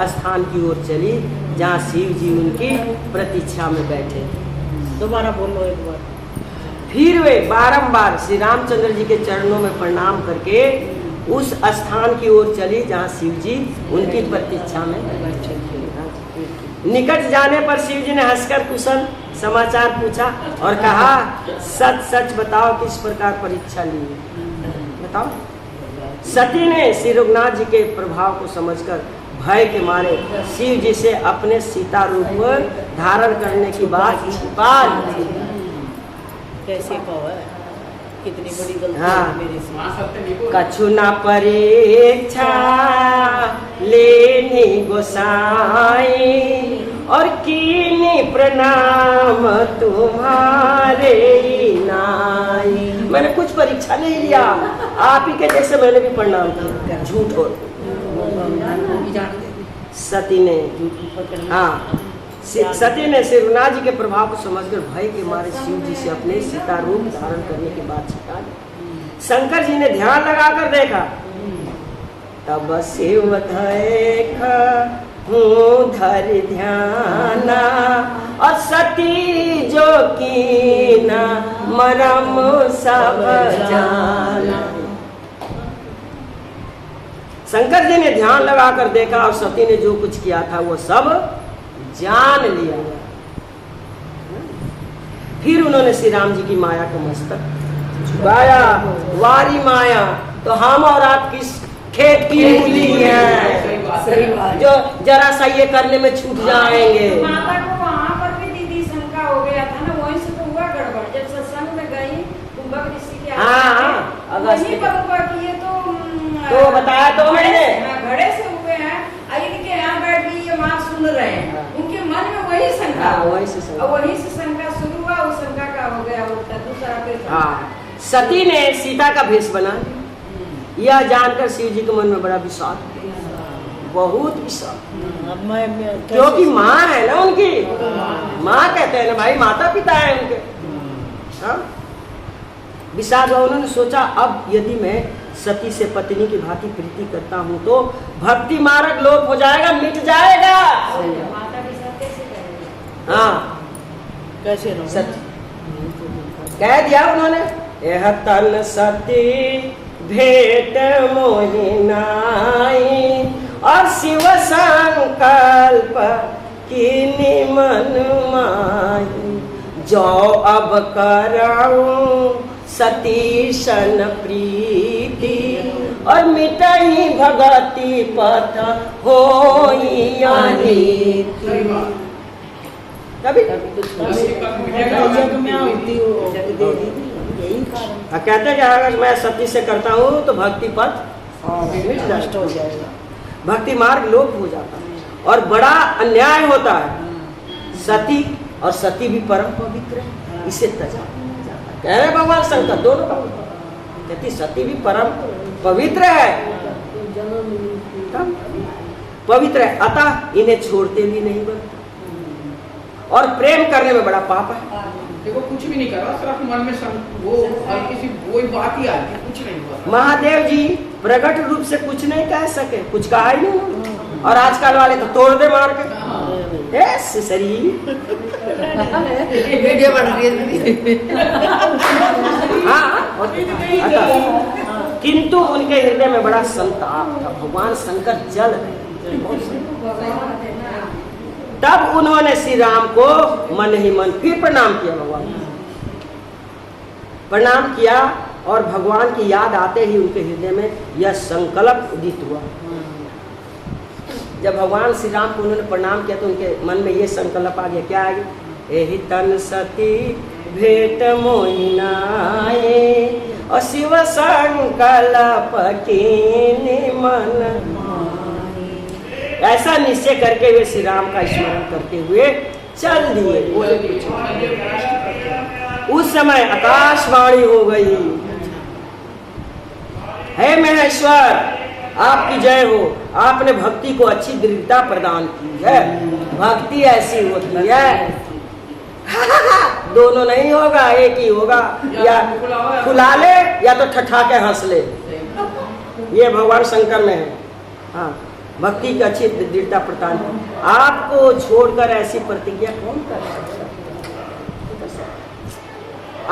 स्थान की ओर चली जहाँ शिव जी उनकी प्रतीक्षा में बैठे थे। दोबारा बोलो एक बार। फिर वे बारंबार श्री रामचंद्र जी के चरणों में प्रणाम करके उस स्थान की ओर चली जहाँ शिव जी उनकी प्रतीक्षा में बैठे थे। निकट जाने पर शिव जी ने हंसकर कुशल समाचार पूछा और कहा, सच सच बताओ किस प्रकार परीक्षा ली, बताओ। सती ने श्री रघुनाथ जी के प्रभाव को समझकर भय के मारे शिव जी से अपने सीता रूप धारण करने की बात छिपा ली। कैसे कहो है, कितनी बड़ी गलती हाँ। मेरे से। कछु न परीक्षा लेनी गोसाई और कीनी प्रणाम तुम्हारे नाई। मैंने कुछ परीक्षा नहीं लिया, आप ही के जैसे मैंने भी प्रणाम किया। झूठ हो सती ने, हाँ, सती ने श्री रघुनाथ जी के प्रभाव को समझकर भय के मारे शिव जी से अपने सीता रूप धारण करने की बात छिपा ली। शंकर जी ने ध्यान लगाकर देखा, तब शिव धर ध्याना और सती जो कीना मरम सब जाना। शंकर जी ने ध्यान लगाकर देखा और सती ने जो कुछ किया था वो सब जान लिया। फिर उन्होंने श्री राम जी की माया को मस्तक झुकाया। वारी माया तो हम और आप किस खेत की मूली है जो जरा सा ये करने में छूट जाएंगे। माता को वहाँ पर भी दीदी शंका हो गया था ना, वहीं से तो हुआ गड़बड़। जब सत्संग में गई कुंभक ऋषि के वहीं पर हुआ कि ये तो बताया तो मैंने घड़े से हुए हैं, इनके यहाँ बैठ के ये माँ सुन रहे हैं, उनके मन में वही शंका, वहीं से शंका शुरू हुआ। उस शंका का हो गया वो दूसरा फिर। सती ने सीता का भेष बना, यह जानकर शिव जी के मन में बड़ा विश्वास, बहुत विश्वास, क्योंकि माँ है ना उनकी, माँ कहते हैं ना भाई, माता पिता है उनके। विषाद हुआ। उन्होंने सोचा, अब यदि मैं सती से पत्नी की भांति प्रीति करता हूँ तो भक्ति मार्ग लोप हो जाएगा, मिट जाएगा। हाँ, कैसे कह दिया उन्होंने, यह तन सती भेंट मोहिनाई और शिव संकल्प की मन माही, जो अब कराऊं सतीशन प्रीति और मिटाई भगति पथ होई अनीति। कभी कहते हैं कि अगर मैं सती से करता हूँ तो भक्ति पथ नष्ट हो जाएगा, भक्ति मार्ग लोप हो जाता है और बड़ा अन्याय होता है। सती और सती भी परम पवित्र है, इसे तजा कह रहे भगवान शंकर दोनों कहती सती भी परम पवित्र है, पवित्र है, अतः इन्हें छोड़ते भी नहीं बनते और प्रेम करने में बड़ा पाप है। देखो कुछ भी नहीं कर रहा, सिर्फ मन में वो किसी कोई बात ही आती, कुछ नहीं हुआ। महादेव जी प्रकट रूप से कुछ नहीं कह सके, कुछ कहा ही नहीं, और आजकल वाले तो तोड़ दे मार के। वीडियो बन रही है। हाँ, किंतु उनके हृदय में बड़ा संताप था, भगवान शंकर जल रहे। तब उन्होंने श्री राम को मन ही मन फिर प्रणाम किया, भगवान प्रणाम किया और भगवान की याद आते ही उनके हृदय में यह संकल्प उदित हुआ। जब भगवान श्री राम को उन्होंने प्रणाम किया तो उनके मन में ये संकल्प आ गया, क्या आ गया, एहि तन सती भेंट मोहिनाए और शिव संकल्प कीनी मन। ऐसा निश्चय करके वे श्री राम का स्मरण करते हुए चल दिए। उस समय आकाशवाणी हो गई, हे महेश्वर आपकी जय हो, आपने भक्ति को अच्छी दृढ़ता प्रदान की है। भक्ति ऐसी होती है दोनों नहीं होगा, एक ही होगा, या खुला ले या तो ठठा के हंस ले, ये भगवान शंकर में है। हाँ, भक्ति की अच्छी दृढ़ता प्रदान की। आपको छोड़कर ऐसी प्रतिज्ञा कौन कर सकता है?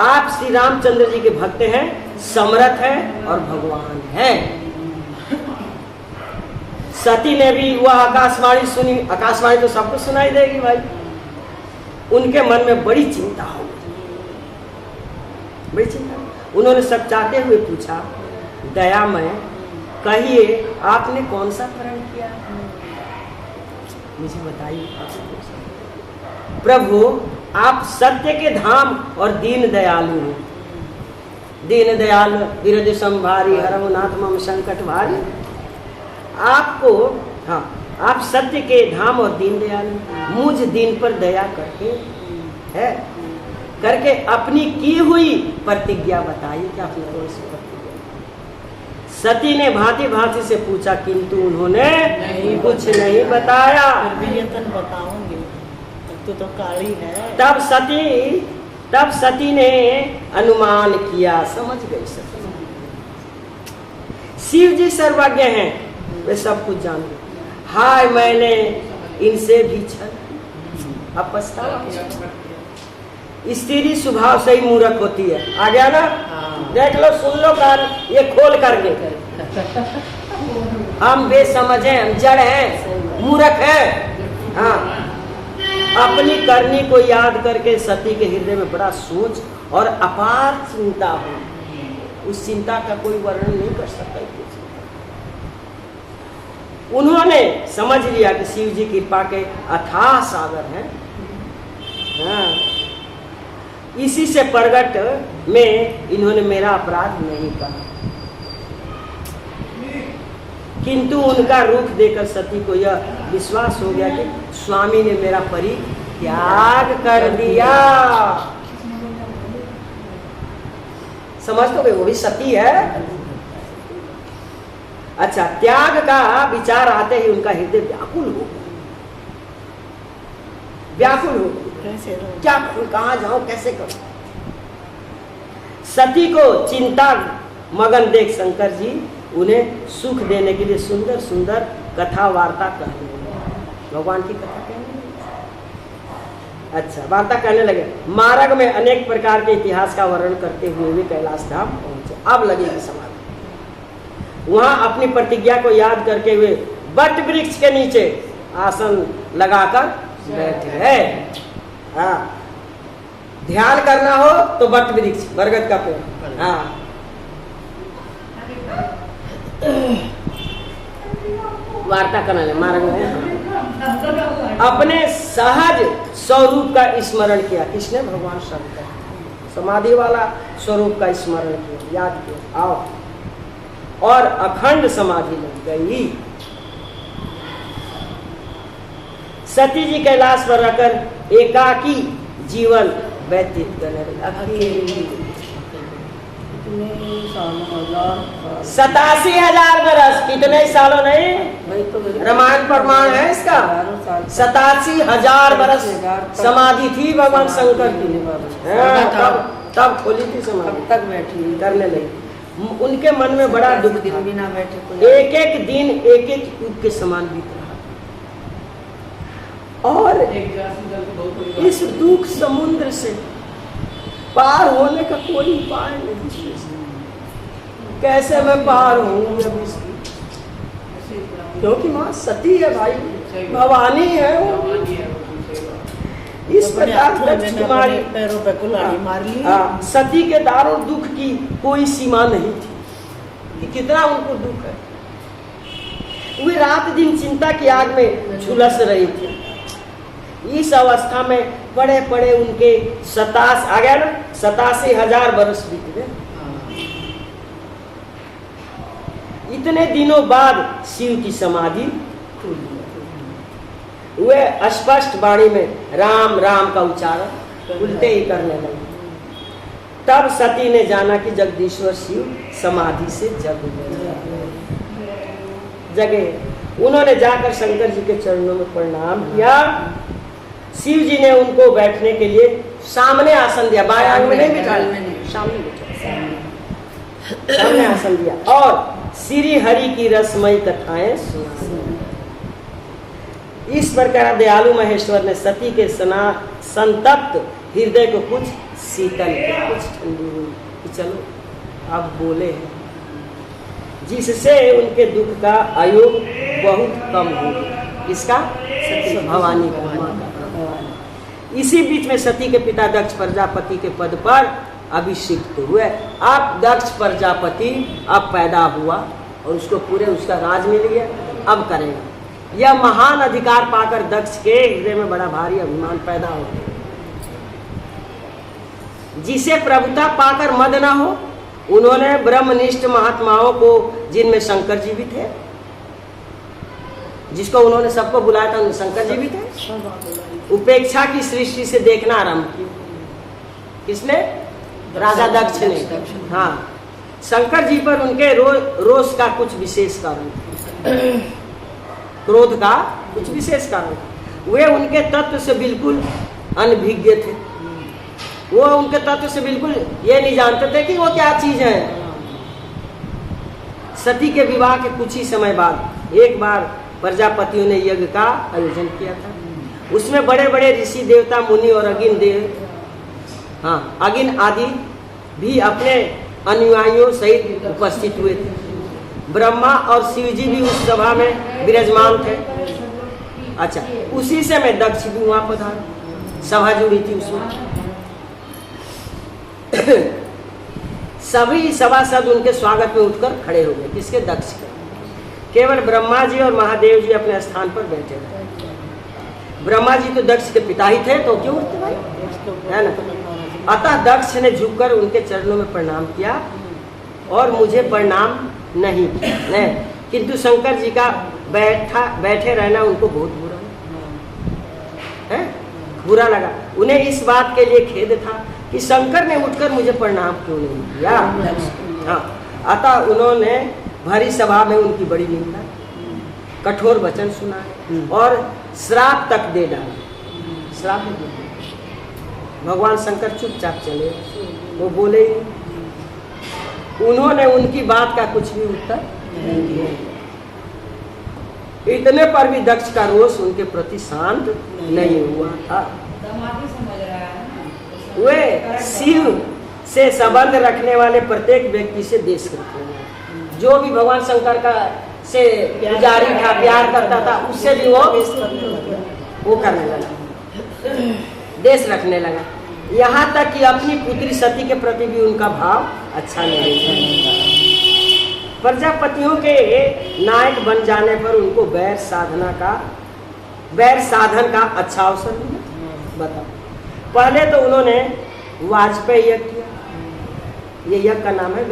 आप श्री रामचंद्र जी के भक्त हैं, समर्थ हैं और भगवान हैं। सती ने भी वह आकाशवाणी सुनी। आकाशवाणी तो सबको सुनाई देगी भाई। उनके मन में बड़ी चिंता हो गई, बड़ी चिंता। उन्होंने सचाते हुए पूछा, दयामय कहिए आपने कौन सा कर्म किया, मुझे बताइए। प्रभु आप सत्य के धाम और दीन दयालु हैं। दीन दयालु विरज संभारी हरहु नाथ मम संकट भारी। आपको हाँ, आप सत्य के धाम और दीन दयालु, मुझ दीन पर दया करके अपनी की हुई प्रतिज्ञा बताइए कि आपने कौन सी प्रतिज्ञा। सती ने भांति भांति से पूछा, किंतु उन्होंने कुछ नहीं बताया। फिर भी यतन बताऊंगी, तो काली है। तब सती ने अनुमान किया, समझ गई सती। शिव जी सर्वज्ञ हैं, वे सब कुछ जानते। हाय मैंने इनसे भी छल। अब पछतावा। स्त्री स्वभाव से ही मूर्ख होती है। आ गया ना? देख लो, सुन लो कान ये खोल करके। हम बेसमझ हैं, हम जड़ हैं, मूर्ख हैं। हाँ, अपनी करनी को याद करके सती के हृदय में बड़ा सोच और अपार चिंता हो। उस चिंता का कोई वर्णन नहीं कर सकता। उन्होंने समझ लिया कि शिव जी कृपा के अथाह सागर हैं। हाँ, इसी से प्रगट में इन्होंने मेरा अपराध नहीं कहा। किंतु उनका रूप देखकर सती को यह विश्वास हो गया कि स्वामी ने मेरा परित्याग कर दिया। समझ तो गए, वो भी सती है। अच्छा, त्याग का विचार आते ही उनका हृदय व्याकुल हो गया। व्याकुल हो गया, क्या करूं, कहां जाऊं, कैसे करूं। सती को चिंता मगन देख शंकर जी उन्हें सुख देने के लिए सुंदर सुंदर कथा वार्ता कहने लगे। भगवान की कथा कहने लगे। अच्छा, वार्ता कहने लगे। मार्ग में अनेक प्रकार के इतिहास का वर्णन करते हुए वे कैलाश धाम पहुंचे। अब लगेगी समाधि। वहां अपनी प्रतिज्ञा को याद करके हुए वट वृक्ष के नीचे आसन लगाकर बैठे हैं। हाँ, ध्यान करना हो तो वट वृक्ष, बरगद का पेड़। हाँ, वार्ता करने लगे मार्ग में। अपने सहज स्वरूप का स्मरण किया। किसने? भगवान शंकर। समाधि वाला स्वरूप का स्मरण किया, याद किया। आओ, और अखंड समाधि लग गई। सती जी कैलाश पर रहकर एकाकी जीवन व्यतीत करने लगे। अकेली 87,000 बरस, कितने सालों नहीं? रामायण प्रमाण है इसका। 87,000 बरस समाधि थी भगवान शंकर की। तब खोली थी समाधि, तक बैठी करने लगी। उनके मन में बड़ा दुख था। बिना बैठे एक एक दिन एक एक युग के समान बीत रहा। और इस दुख समुद्र से पार होने का कोई उपाय नहीं। कैसे मैं पार हूँ? क्योंकि माँ सती है भाई, भवानी है वो। इस प्रकार कुमारी पैरों पे कुल्हाड़ी मार ली। सती के दारुण दुख की कोई सीमा नहीं थी कि कितना उनको दुख है। वे रात दिन चिंता की आग में झुलस रही थी। इस अवस्था में पड़े पड़े उनके 87,000 वर्ष बीत गए। इतने दिनों बाद शिव की समाधि वे स्पष्ट वाणी में राम राम का उच्चारण उल्टे ही करने लगे। तब सती ने जाना कि जगदीश्वर शिव समाधि से जगे। उन्होंने जाकर शंकर जी के चरणों में प्रणाम किया। शिव जी ने उनको बैठने के लिए सामने आसन दिया। बाएं आंग में नहीं बिठाया, सामने बिठाया, सामने आसन दिया और श्री हरि की रसमयी कथाएं सुना। इस प्रकार दयालु महेश्वर ने सती के संतप्त हृदय को कुछ शीतल किया, कुछ ठंडी हुई कि चलो अब बोले हैं, जिससे उनके दुख का आयोग बहुत कम हो गया। किसका? सती भवानी का, माँ का। इसी बीच में सती के पिता दक्ष प्रजापति के पद पर अभिषिक्त हुए। अब दक्ष प्रजापति अब पैदा हुआ और उसको पूरे उसका राज मिल गया, अब करेगा। यह महान अधिकार पाकर दक्ष के हृदय में बड़ा भारी अभिमान पैदा हो गया। जिसे प्रभुता पाकर मद न हो, उन्होंने ब्रह्मनिष्ठ महात्माओं को, जिनमें शंकर जी भी थे, जिसको उन्होंने सबको बुलाया था, शंकर जी भी थे, उपेक्षा की सृष्टि से देखना आरंभ किया। किसने? राजा दक्ष ने। हाँ, शंकर जी पर उनके रोष का कुछ विशेष कारण, क्रोध का कुछ विशेष कारण। वे उनके तत्व से बिल्कुल अनभिज्ञ थे। वो उनके तत्व से बिल्कुल ये नहीं जानते थे कि वो क्या चीज है। सती के विवाह के कुछ ही समय बाद एक बार प्रजापतियों ने यज्ञ का आयोजन किया था। उसमें बड़े बड़े ऋषि देवता मुनि और अगिन देव, हाँ, अगिन आदि भी अपने अनुयायियों सहित उपस्थित हुए थे। ब्रह्मा और शिव जी भी उस सभा में विराजमान थे। अच्छा, उसी से मैं दक्ष भी वहां पधारा, सभा जुड़ी थी उसमें। सभी सभासद उनके स्वागत में उठकर खड़े हो गए। किसके? दक्ष के। केवल ब्रह्मा जी और महादेव जी अपने स्थान पर बैठे रहे। ब्रह्मा जी तो दक्ष के पिता ही थे, तो क्यों उठते भाई, है ना? अतः दक्ष ने झुककर उनके चरणों में प्रणाम किया और मुझे प्रणाम नहीं किया, किंतु शंकर जी का बैठे रहना उनको बहुत बुरा लगा। उन्हें इस बात के लिए खेद था कि शंकर ने उठकर मुझे प्रणाम क्यों नहीं किया। हाँ, अतः उन्होंने भरी सभा में उनकी बड़ी निंदा, कठोर वचन सुनाए और श्राप तक दे डाला। श्राप दे दिया। भगवान शंकर चुपचाप चले, वो बोले ही नहीं। उन्होंने उनकी बात का कुछ भी उत्तर नहीं दिया। इतने पर भी दक्ष का रोष उनके प्रति शांत नहीं हुआ था। समझ रहा है ना? वे शिव से संबंध रखने वाले प्रत्येक व्यक्ति से देश रखने वाले, जो भी भगवान शंकर का से पुजारी था, प्यार करता था, उससे भी वो करने लगा, देश रखने लगा। यहाँ तक कि अपनी पुत्री सती के प्रति भी उनका भाव अच्छा नहीं था। प्रजापतियों के नायक बन जाने पर उनको वैर साधन का अच्छा अवसर मिला। बताओ, पहले तो उन्होंने वाजपेयी यज्ञ किया, ये यज्ञ का नाम है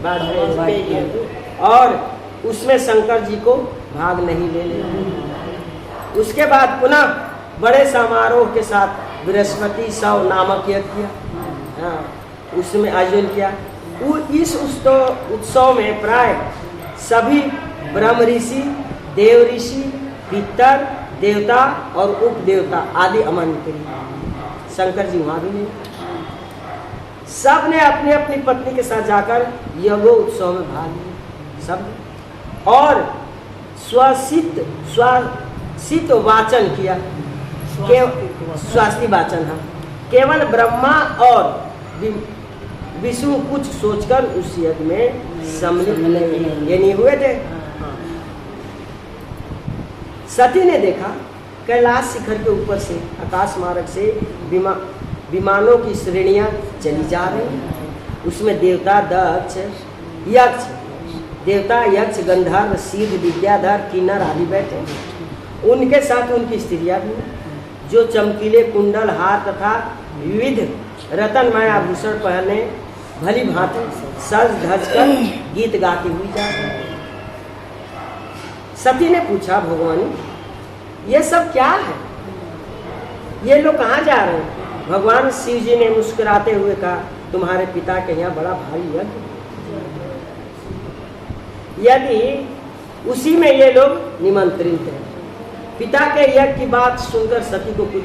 वाजपेयी यज्ञ, और उसमें शंकर जी को भाग नहीं लेने। उसके बाद पुनः बड़े समारोह के साथ बृहस्पति सव नामक यज्ञ किया, हाँ, उसमें आयोजन किया। इस उत्सव में प्राय सभी ब्रह्म ऋषि, देव ऋषि, पितर देवता और उप देवता आदि आमंत्रित। शंकर जी वहां भी नहीं। सब ने अपनी अपनी पत्नी के साथ जाकर यज्ञ उत्सव में भाग लिया, सब, और स्वसित वाचन किया, स्वास्थ्य वाचन। हाँ, केवल ब्रह्मा और विष्णु कुछ सोचकर उस यज्ञ में सम्मिलित नहीं हुए थे। सती ने देखा कैलाश शिखर के ऊपर से आकाश मार्ग से विमानों की श्रेणियां चली जा रही। उसमें देवता दक्ष, यक्ष, गंधर्व, सिद्ध, विद्याधर, किन्नर आदि बैठे। उनके साथ उनकी स्त्रियां भी, जो चमकीले कुंडल, हार तथा विविध रतनमय आभूषण पहने भली भांति सज धज कर गीत गाती हुई जा रही। सती ने पूछा, भगवान ये सब क्या है, ये लोग कहाँ जा रहे हैं? भगवान शिव जी ने मुस्कुराते हुए कहा, तुम्हारे पिता के यहाँ बड़ा भारी यज्ञ, यदि उसी में ये लोग निमंत्रित हैं। पिता के यज्ञ की बात सुनकर सती को कुछ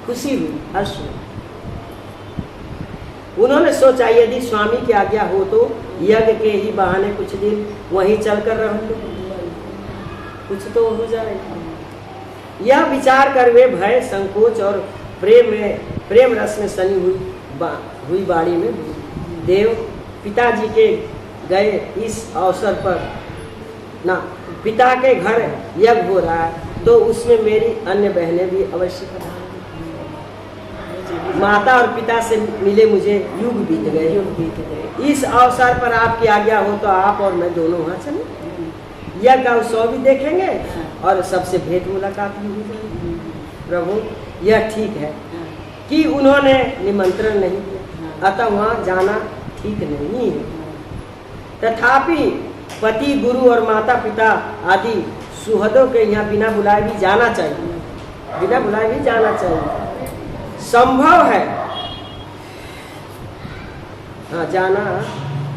खुशी हुई, हर्ष हुई। उन्होंने सोचा, यदि स्वामी की आज्ञा हो तो यज्ञ के ही बहाने कुछ दिन वहीं चलकर रह लो, कुछ तो हो जाएगा। यह विचार कर वे भय, संकोच और प्रेम रस में सनी हुई बाड़ी में देव पिताजी के गए इस अवसर पर ना पिता के घर यज्ञ हो रहा है तो उसमें मेरी अन्य बहनें भी अवश्य पधारें। माता और पिता से मिले मुझे युग बीत गए। इस अवसर पर आपकी आज्ञा हो तो आप और मैं दोनों वहाँ चले। यज्ञ का उत्सव भी देखेंगे और सबसे भेंट मुलाकात भी होगी। प्रभु यह ठीक है कि उन्होंने निमंत्रण नहीं दिया, अतः वहाँ जाना ठीक नहीं है। तथापि पति, गुरु और माता पिता आदि सुहृदों के यहाँ बिना बुलाए भी जाना चाहिए, बिना बुलाए भी जाना चाहिए। संभव है हाँ जाना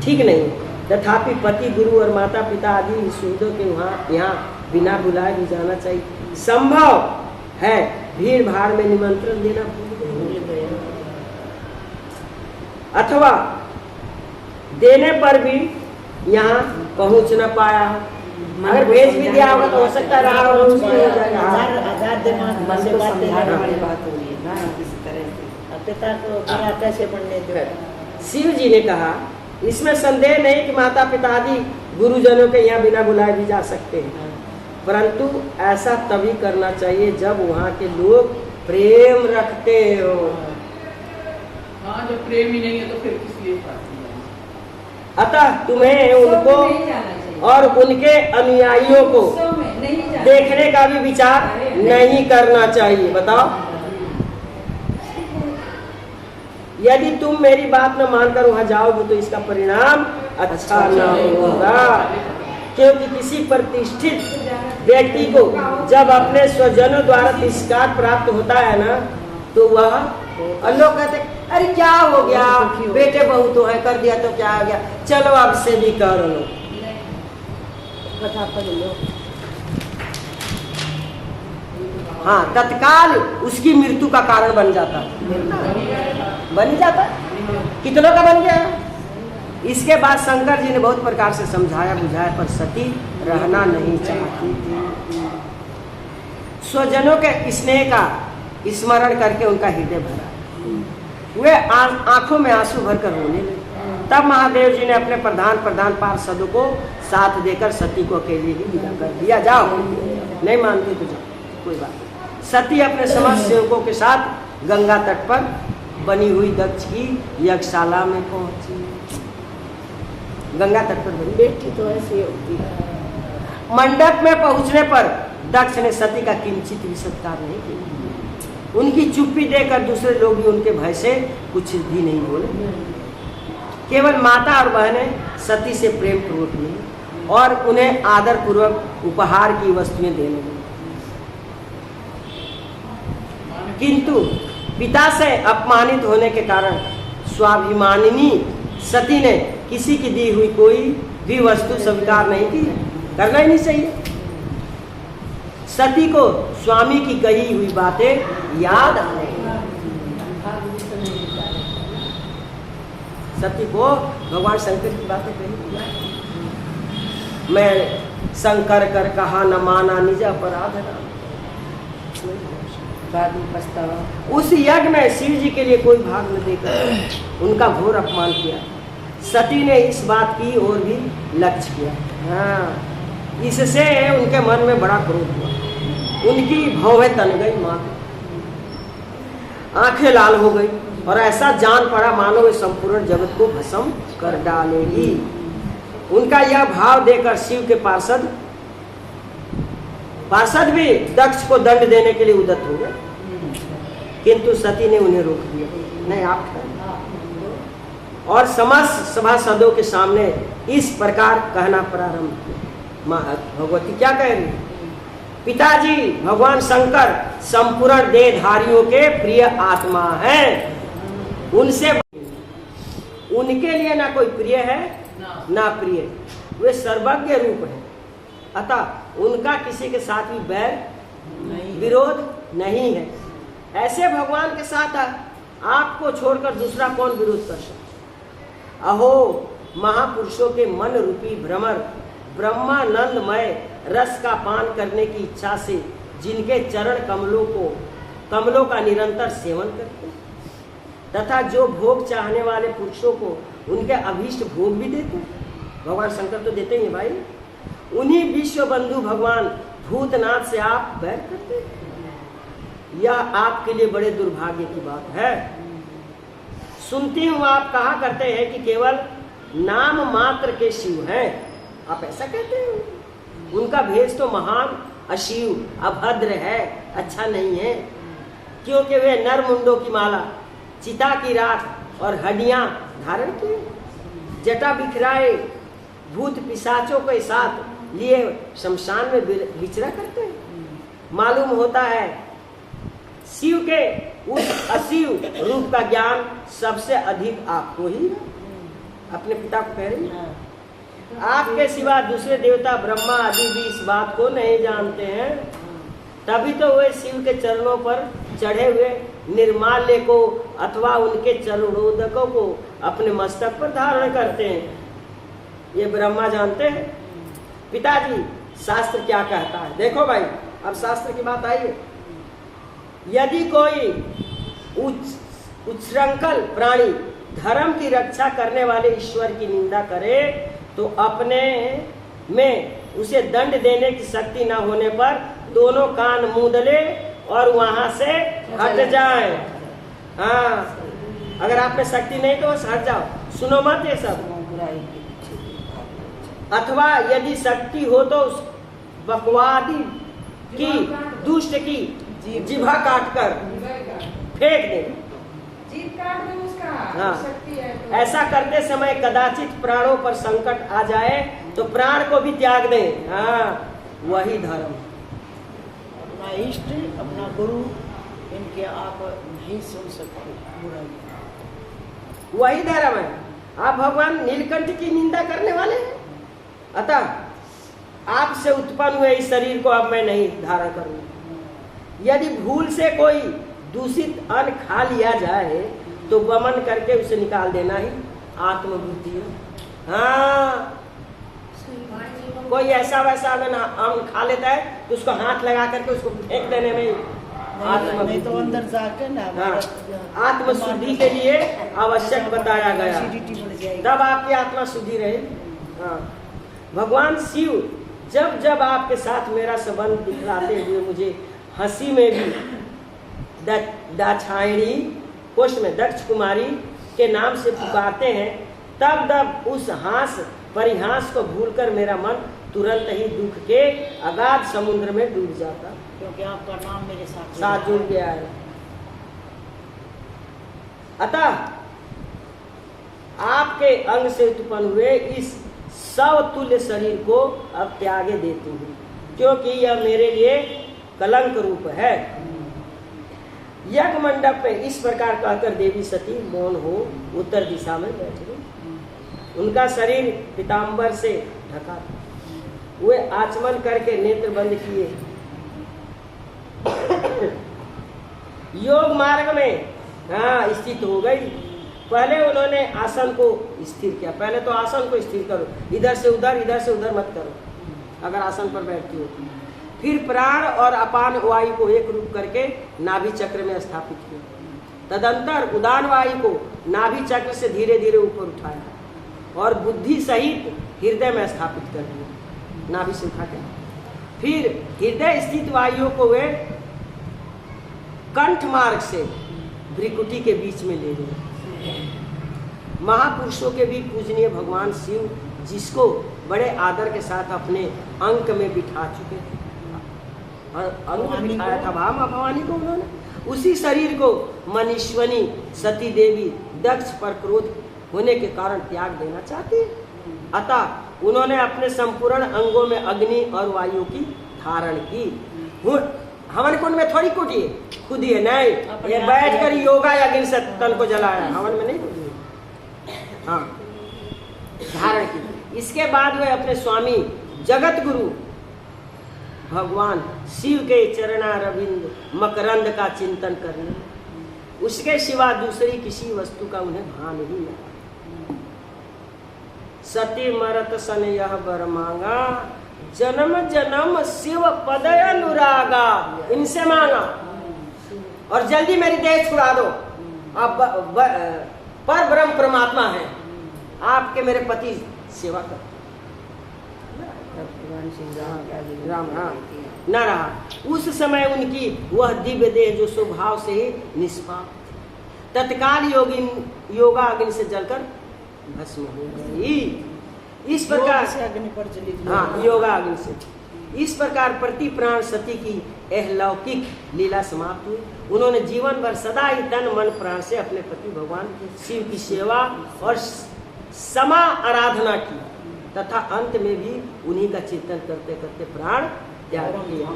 ठीक नहीं। तथापि पति, गुरु और माता पिता आदि सुहृदों के यहाँ बिना बुलाए भी जाना चाहिए। संभव है भीड़ भाड़ में निमंत्रण देना भूल गए, अथवा देने पर भी यहाँ पहुँच न पाया। अगर भेज भी दिया होगा तो हो सकता रहा हो पिता को बिना पैसे बनने दो। शिव जी ने कहा इसमें संदेह नहीं कि माता पिता आदि गुरुजनों के यहाँ बिना बुलाए भी जा सकते हैं, परंतु ऐसा तभी करना चाहिए जब वहाँ के लोग प्रेम रखते हो। हाँ, जब प्रेम ही नहीं है तो फिर किस लिए पार्टी है? अतः तुम्हें उनको नहीं जाना चाहिए और उनके अनुयायियों को उत्सव में नहीं जाना देखने का भी विचार नहीं करना चाहिए। बताओ, यदि तुम मेरी बात न मानकर वहां जाओगे तो इसका परिणाम अच्छा न होगा, क्योंकि किसी प्रतिष्ठित व्यक्ति को जब अपने स्वजनों द्वारा तिरस्कार प्राप्त होता है ना तो वह और लोग कहते अरे क्या हो गया, बेटे बहू तो है, कर दिया तो क्या हो गया, चलो अब से भी कर लो। कथा पढ़ लो। हाँ, तत्काल उसकी मृत्यु का कारण बन जाता, बन जाता। कितनों का बन गया। इसके बाद शंकर जी ने बहुत प्रकार से समझाया बुझाया, पर सती रहना नहीं चाहती थी। स्वजनों के स्नेह का स्मरण करके उनका हृदय भरा, वे आंखों में आंसू भरकर रोने लगे। तब महादेव जी ने अपने प्रधान पार्षदों को साथ देकर सती को अकेले ही विदा कर दिया। जाओ, नहीं मानती तो जाओ, कोई बात नहीं। सती अपने समस्त सेवकों के साथ गंगा तट पर बनी हुई दक्ष की यज्ञशाला में पहुंची। गंगा तट पर बनी बेटी तो ऐसी होती है। मंडप में पहुंचने पर दक्ष ने सती का किंचित भी सत्कार नहीं किया। उनकी चुप्पी देखकर दूसरे लोग भी उनके भय से कुछ भी नहीं बोले। केवल माता और बहनें सती से प्रेम पूर्वक मिली और उन्हें आदर पूर्वक उपहार की वस्तुएं देने लगी। किंतु पिता से अपमानित होने के कारण स्वाभिमानिनी सती ने किसी की दी हुई कोई भी वस्तु स्वीकार नहीं की। करना ही नहीं चाहिए। सती को स्वामी की कही हुई बातें याद आने। सती को भगवान शंकर की बातें कही, मैं शंकर कर कहा न माना निज अपराध नाम। बाद में पछतावा। उस यज्ञ में शिव जी के लिए कोई भाग न देकर उनका घोर अपमान किया। सती ने इस बात की ओर भी लक्ष्य किया। हाँ, इससे उनके मन में बड़ा क्रोध हुआ। उनकी भौहें तन गई, माँ आंखें लाल हो गई और ऐसा जान पड़ा मानो वे संपूर्ण जगत को भस्म कर डालेगी। उनका यह भाव देखकर शिव के पार्षद भी दक्ष को दंड देने के लिए उद्यत हो गए, किंतु सती ने उन्हें रोक दिया। नहीं, आप और समस्त सभासदों के सामने इस प्रकार कहना प्रारंभ किया। माँ भगवती क्या कह रही? पिताजी भगवान शंकर संपूर्ण देहधारियों के प्रिय आत्मा हैं। उनसे उनके लिए ना कोई प्रिय है ना प्रिय, वे सर्वज्ञ रूप है। अतः उनका किसी के साथ भी बैर विरोध नहीं है। ऐसे भगवान के साथ आपको छोड़कर दूसरा कौन विरोध कर सकता? अहो, महापुरुषों के मन रूपी भ्रमर ब्रह्मानंदमय रस का पान करने की इच्छा से जिनके चरण कमलों का निरंतर सेवन करते हैं, तथा जो भोग चाहने वाले पुरुषों को उनके अभीष्ट भोग भी देते हैं। भगवान शंकर तो देते ही हैं भाई। उन्हीं विश्व बंधु भगवान भूतनाथ से आप बैर करते हैं। यह आपके लिए बड़े दुर्भाग्य की बात है। सुनती हूँ आप कहा करते हैं कि केवल नाम मात्र के शिव हैं। आप ऐसा कहते हैं? उनका भेष तो महान अशिव, अभद्र है, अच्छा नहीं है, क्योंकि वे नर मुंडों की माला, चिता की राख और हड्डियां धारण किए, जटा बिखराए भूत पिशाचों के साथ लिए शमशान में विचरा करते हैं। मालूम होता है शिव के उस अशिव रूप का ज्ञान सबसे अधिक आपको ही है। अपने पिता को कह रही है, आपके सिवा दूसरे देवता ब्रह्मा आदि भी इस बात को नहीं जानते हैं। तभी तो वे शिव के चरणों पर चढ़े हुए निर्माल्य को अथवा उनके चरणोदकों को अपने मस्तक पर धारण करते हैं। ये ब्रह्मा जानते हैं। पिताजी, शास्त्र क्या कहता है? देखो भाई, अब शास्त्र की बात आई है। यदि कोई उच्छृंखल प्राणी धर्म की रक्षा करने वाले ईश्वर की निंदा करे तो अपने में उसे दंड देने की शक्ति न होने पर दोनों कान मूंद ले और वहां से हट जाए। हाँ, अगर आप में शक्ति नहीं तो हट जाओ, सुनो मत ये सब। अथवा यदि शक्ति हो तो उस बकवादी की दुष्ट की जिभा काट कर फेंक दे। जीभ काट दे उसका। हाँ। शक्ति है तो। ऐसा करते समय कदाचित प्राणों पर संकट आ जाए तो प्राण को भी त्याग दें। हाँ, वही धर्म। अपना इष्ट, अपना गुरु, इनके आप नहीं सुन सकते बुराई। वही धर्म है। आप भगवान नीलकंठ की निंदा करने वाले हैं। अतः आपसे उत्पन्न हुए इस शरीर को अब मैं नहीं धारण करूंगा। यदि भूल से कोई दूषित अन्न खा लिया जाए तो वमन करके उसे निकाल देना ही आत्मबुद्धि है। हाँ, कोई ऐसा वैसा अगर अन्न खा लेता है तो उसको हाथ लगा करके उसको फेंक देने में नहीं तो अंदर जाके ना। हाँ, आत्मशुद्धि के लिए आवश्यक बताया गया, तब आपकी आत्मा शुद्धि रहे। हाँ, भगवान शिव जब जब आपके साथ मेरा संबंध दिखलाते हुए मुझे हंसी में भी दाक्षायणी कोश में दक्ष कुमारी के नाम से पुकारते हैं, तब तब उस हास परिहास को भूलकर मेरा मन तुरंत ही दुख के अगाध समुद्र में डूब जाता, क्योंकि आपका नाम मेरे साथ जुड़ गया है। अतः आपके अंग से उत्पन्न हुए इस सवतुल्य शरीर को अब त्यागे देती हूँ, क्योंकि यह मेरे लिए कलंक रूप है। यज्ञ मंडप में इस प्रकार कहकर देवी सती मौन हो उत्तर दिशा में बैठ गई। उनका शरीर पीताम्बर से ढका था। वे आचमन करके नेत्र बंद किए योग मार्ग में स्थित हो गई। पहले उन्होंने आसन को स्थिर किया। पहले तो आसन को स्थिर करो, इधर से उधर मत करो अगर आसन पर बैठती हो। फिर प्राण और अपान वायु को एक रूप करके नाभि चक्र में स्थापित किया। तदंतर उदान वायु को नाभि चक्र से धीरे धीरे ऊपर उठाया और बुद्धि सहित हृदय में स्थापित कर दिया, नाभि से उठा के। फिर हृदय स्थित वायु को वे कंठ मार्ग से भ्रिकुटी के बीच में ले गए। महापुरुषों के भी पूजनीय भगवान शिव, जिसको बड़े आदर के साथ अपने अंक में बिठा चुके थे, और अंक में बिठाया था भवानी को उन्होंने, उसी शरीर को मनीश्वनी सती देवी दक्ष पर क्रोध होने के कारण त्याग देना चाहती है। अतः उन्होंने अपने संपूर्ण अंगों में अग्नि और वायु की धारण की। हवन कुंड में थोड़ी कुटी है, खुद ही है नहीं, ये बैठ कर योगा या अग्नि से तन को जलाया, हवन में नहीं कुटी है। हाँ, धारण की। इसके बाद वे अपने स्वामी जगत गुरु भगवान शिव के चरणारविंद मकरंद का चिंतन करने, उसके सिवा दूसरी किसी वस्तु का उन्हें भान ही नहीं। सती मरत सन यह बर मांगा, जन्म जन्म शिव पदय अनुरागा, इनसे मांगा और जल्दी मेरी देह छुड़ा दो। आप पर ब्रह्म परमात्मा है, आपके मेरे पति सेवा कर राम न रहा। उस समय उनकी वह दिव्य देह जो स्वभाव से ही निष्पाप, तत्काल योगा अग्नि से जलकर भस्म हो गई। इस प्रकार से अग्नि पर जली। हाँ, योगा अग्नि से। इस प्रकार प्रति प्राण सती की यह लौकिक लीला समाप्त हुई। उन्होंने जीवन भर सदा ही तन मन प्राण से अपने पति भगवान शिव की सेवा और समा आराधना की तथा अंत में भी उन्हीं का चिंतन करते करते प्राण त्याग किया।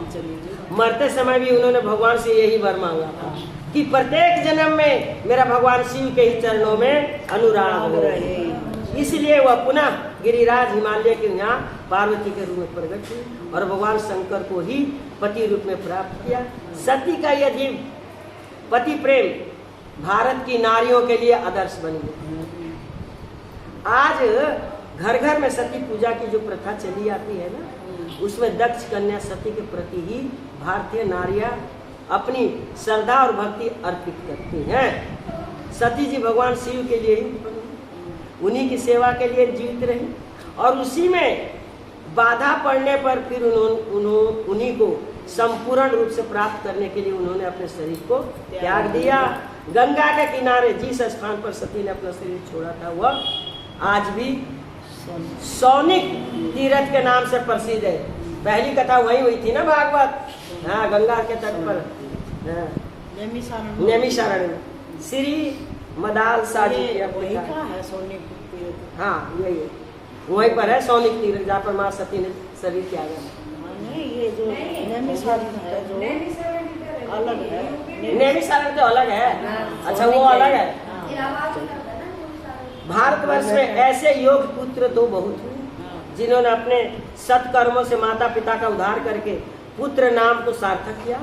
मरते समय भी उन्होंने भगवान से यही वर मांगा था कि प्रत्येक जन्म में मेरा भगवान शिव के ही चरणों में अनुराग रहे। इसलिए वह पुनः गिरिराज हिमालय के यहाँ पार्वती के रूप में प्रकट हुई और भगवान शंकर को ही पति रूप में प्राप्त किया। सती का यदि पति प्रेम भारत की नारियों के लिए आदर्श बन गया। आज घर घर में सती पूजा की जो प्रथा चली आती है ना, उसमें दक्ष कन्या सती के प्रति ही भारतीय नारियां अपनी श्रद्धा और भक्ति अर्पित करती हैं। सती जी भगवान शिव के लिए ही उत्पन्न हुई, उन्हीं की सेवा के लिए जीवित रही और उसी में बाधा पड़ने पर फिर उन्हीं को संपूर्ण रूप से प्राप्त करने के लिए उन्होंने अपने शरीर को त्याग दिया। गंगा के किनारे जिस स्थान पर सती ने अपना शरीर छोड़ा था वह आज भी सौनिक तीर्थ के नाम से प्रसिद्ध है। पहली कथा वही हुई थी ना भागवत, हाँ, गंगा के तट पर नैमिषारण्य में श्री मदाल साजी की वही का है सौनिक तीर्थ। हाँ, यही है, वहीं पर है सौनिक तीर्थ जहाँ पर माँ सती ने शरीर त्यागा। नहीं, ये जो नैमिषारण्य है जो अलग है। नैमिषारण्य तो अलग है। अच्छा, वो अलग है। भारतवर्ष में ऐसे योग पुत्र तो बहुत हुए जिन्होंने अपने सत्कर्मों से माता पिता का उद्धार करके पुत्र नाम को सार्थक किया,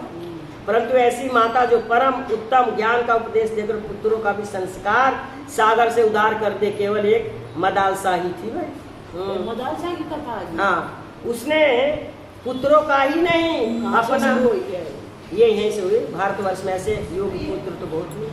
परंतु ऐसी माता जो परम उत्तम ज्ञान का उपदेश देकर पुत्रों का भी संस्कार सागर से उद्धार कर दे, केवल एक मदालसा ही थी वह। मदालसा की कथा। हाँ, उसने पुत्रों का ही नहीं अपना, ये यहीं से हुए। भारतवर्ष में ऐसे योग पुत्र तो बहुत हुए।